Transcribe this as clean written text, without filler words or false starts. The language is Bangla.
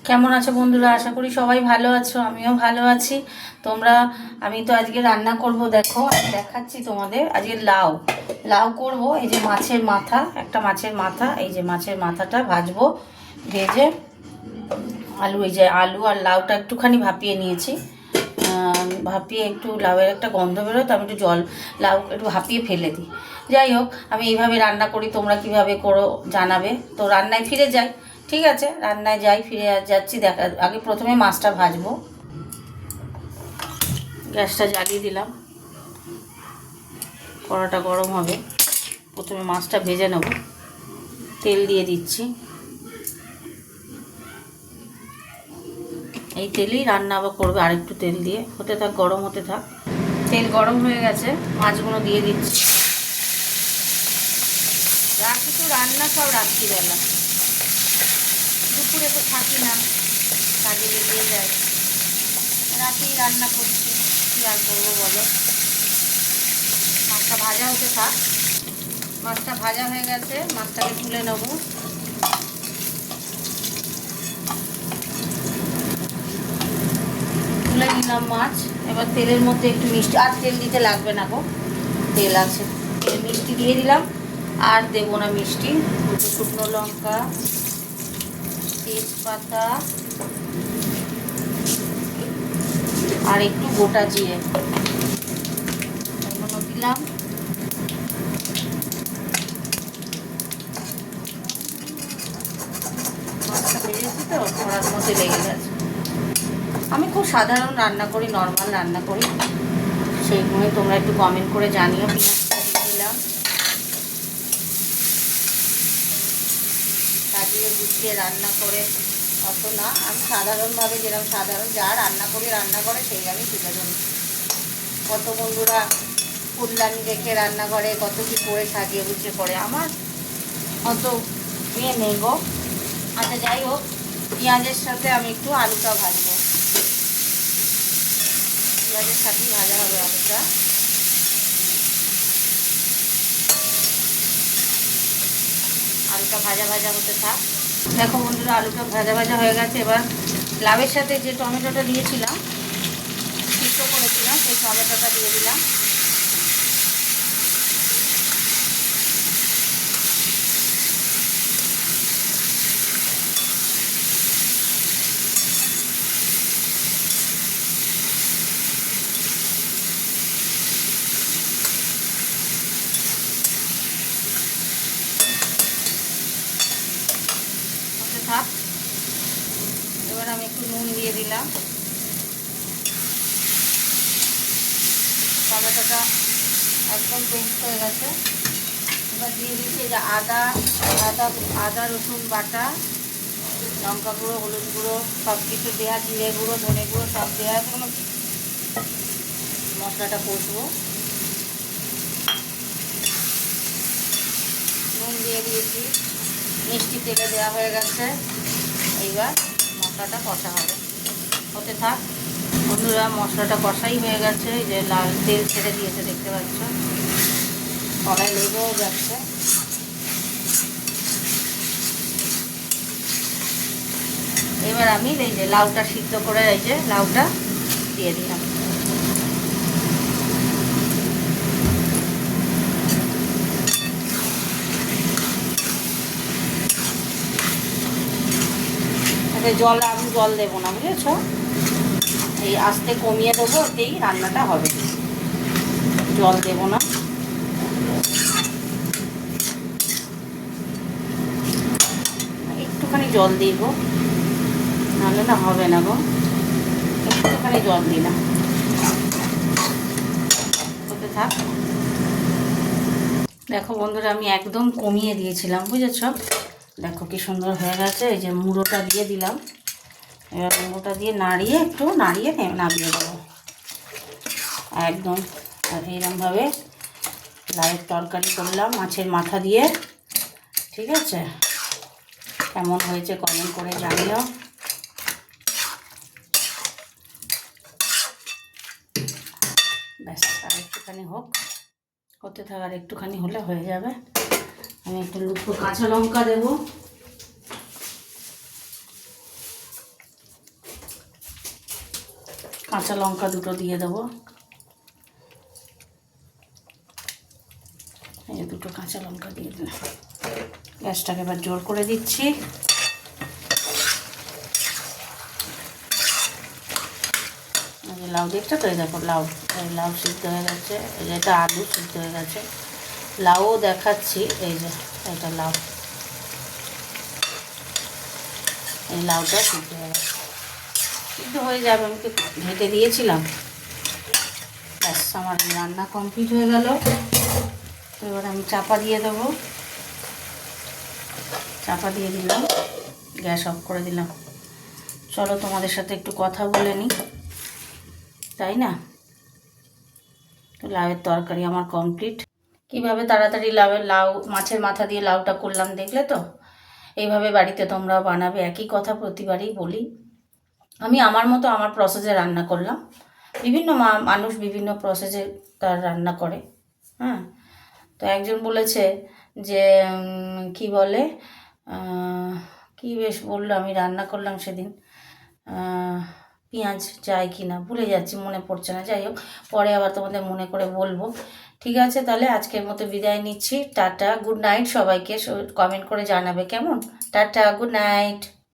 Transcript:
কেমন আছো বন্ধুরা? আশা করি সবাই ভালো আছো, আমিও ভালো আছি। তোমরা আমি তো আজকে রান্না করব, দেখো আমি দেখাচ্ছি তোমাদের। আজকে লাউ লাউ করব। এই যে মাছের মাথা, একটা মাছের মাথা, এই যে মাছের মাথাটা ভাজবো ভেজে। আলু, এই যে আলু আর লাউটা একটুখানি ভাপিয়ে নিয়েছি। ভাপিয়ে একটু লাউয়ের একটা গন্ধ বেরোয়, তো আমি একটু জল লাউ একটু ভাপিয়ে ফেলে দিই। যাই হোক, আমি এইভাবে রান্না করি, তোমরা কিভাবে করো জানাবে। তো রান্নায় ফিরে যাই। ঠিক আছে, রান্নায় যাই, ফিরে যাচ্ছি। দেখা আগে প্রথমে মাছটা ভাজবো। গ্যাসটা জ্বালিয়ে দিলাম, কড়াটা গরম হবে। প্রথমে মাছটা ভেজে নেব। তেল দিয়ে দিচ্ছি। এই তেলেই রান্না আবার করবে, আরেকটু তেল দিয়ে হতে থাক, গরম হতে থাক। তেল গরম হয়ে গেছে, মাছগুলো দিয়ে দিচ্ছি। যা কিছু রান্না সব রাত্রিবেলা, দুপুরে তো থাকি না, কাজে বেরিয়ে যায়। রাতেই রান্না করছি, কী আর করবো বলো। মাছটা ভাজা হতে থাক। মাছটা ভাজা হয়ে গেছে, মাছটাকে তুলে নেব। তুলে নিলাম মাছ। এবার তেলের মধ্যে একটু মিষ্টি, আর তেল দিতে লাগবে না গো, তেল আছে। মিষ্টি দিয়ে দিলাম, আর দেবো না মিষ্টি। দুটো শুকনো লঙ্কা, তেজপাতা, আর একটু গোটা জিরে এগুলো দিলাম। মাছটা ভেজেছি তো, কড়ার মধ্যে লেগে গেছে। আমি খুব সাধারণ রান্না করি, নর্মাল রান্না করি, সেইগুলোই তোমরা একটু কমেন্ট করে জানিও। পেঁয়াজটা দিয়ে দিলাম, সাজিয়ে গুছিয়ে রান্না করে অত না, আমি সাধারণভাবে যেরকম সাধারণ যা রান্না করি রান্না করে সেই আমি তুলে ধরি। কত বন্ধুরা ফুলদানি রেখে রান্না করে, কত কী করে সাজিয়ে গুছিয়ে করে, আমার অত ইয়ে নেই গো। আচ্ছা যাই হোক, পেঁয়াজের সাথে আমি একটু আলুটা ভাজবো। পেঁয়াজের সাথেই ভাজা হবে আলুটা। আলুটা ভাজা ভাজা হতে থাক। দেখো বন্ধুরা, আলুটা ভাজা ভাজা হয়ে গেছে। এবার লাউয়ের সাথে যে টমেটোটা দিয়েছিলাম, সিদ্ধ করেছিলাম, সেই টমেটোটা দিয়ে দিলাম। হতে থাক। এবার আমি একটু নুন দিয়ে দিলাম। টমেটোটা একদম পেস্ট হয়ে গেছে। এবার দিয়ে দিচ্ছি যে আদা আদা আদা রসুন বাটা, লঙ্কা গুঁড়ো, হলুদ গুঁড়ো, সব কিছু দেওয়া, জিরে গুঁড়ো, ধনে গুঁড়ো সব দেওয়া আছে। কোনো মশলাটা কষবো। নুন দিয়ে দিয়েছি, মিষ্টি তেলে দেওয়া হয়ে গেছে। এইবার মশলাটা কষা হবে, হতে থাক। বন্ধুরা, মশলাটা কষাই হয়ে গেছে, এই যে লাল তেল ছেড়ে দিয়েছে, দেখতে পাচ্ছ, কড়াই লেগেও যাচ্ছে। এবার আমি এই যে লাউটা সিদ্ধ করে, এই যে লাউটা দিয়ে দিলাম। জল, আমি জল দেবো না, বুঝেছো? এই আস্তে কমিয়ে দেবো, এতেই রান্নাটা হবে, জল দেবো না। একটুখানি জল দিব, নাহলে না হবে না গো। একটুখানি জল দিলাম, হতে থাক। দেখো বন্ধুরা, আমি একদম কমিয়ে দিয়েছিলাম, বুঝেছো? দেখো কি সুন্দর হয়ে গেছে। এই যে মুড়োটা দিয়ে দিলাম। এবার মুড়োটা দিয়ে নাড়িয়ে, একটু নাড়িয়ে নামিয়ে দেবো একদম। আর এইরকমভাবে লাউয়ের তরকারি করলাম মাছের মাথা দিয়ে। ঠিক আছে, কেমন হয়েছে কমেন্ট করে জানিও। ব্যাস, আর একটুখানি হোক, হতে থাক, আর একটুখানি হলে হয়ে যাবে। আমি একটু কাঁচা লঙ্কা দেবো। কাঁচা লঙ্কা দুটো দিয়ে দেবো, এই দুটো কাঁচা লঙ্কা দিয়ে দিলাম। গ্যাসটাকে এবার জোর করে দিচ্ছি। লাউ দেখছো তো, এই দেখো লাউ, এই লাউ সিদ্ধ হয়ে গেছে, এই যে এটা আলু সিদ্ধ হয়ে গেছে, লাউও দেখাচ্ছি, এই যে এটা লাউ, এই লাউটা সিদ্ধ হয়ে গেছে, সিদ্ধ হয়ে যাবে, আমি তো ঢেকে দিয়েছিলাম। ব্যাস আমার রান্না কমপ্লিট হয়ে গেল। তো এবার আমি চাপা দিয়ে দেবো, চাপা দিয়ে দিলাম, গ্যাস অফ করে দিলাম। চলো তোমাদের সাথে একটু কথা বলে নিই, তাই না? তো লাউয়ের তরকারি আমার কমপ্লিট। কিভাবে তাড়াতাড়ি লাউ মাছের মাথা দিয়ে লাউটা করলাম দেখলে তো? এইভাবে বাড়িতে তোমরাও বানাবে, একই কথা প্রতিবারই বলি। আমি আমার মতো আমার প্রসেসে রান্না করলাম, বিভিন্ন মানুষ বিভিন্ন প্রসেসে তার রান্না করে। হ্যাঁ, তো একজন বলেছে যে কি বলে, কি বেশ বললো, আমি রান্না করলাম সেদিন, পেঁয়াজ যায় কি না ভুলে যাচ্ছি, মনে পড়ছে না, যাই হোক পরে আবার তোমাদের মনে করে বলবো। ঠিক আছে, তাহলে আজকের মতো বিদায় নিচ্ছি। টাটা, গুড নাইট সবাইকে, কমেন্ট করে জানাবে কেমন। Tata, good night.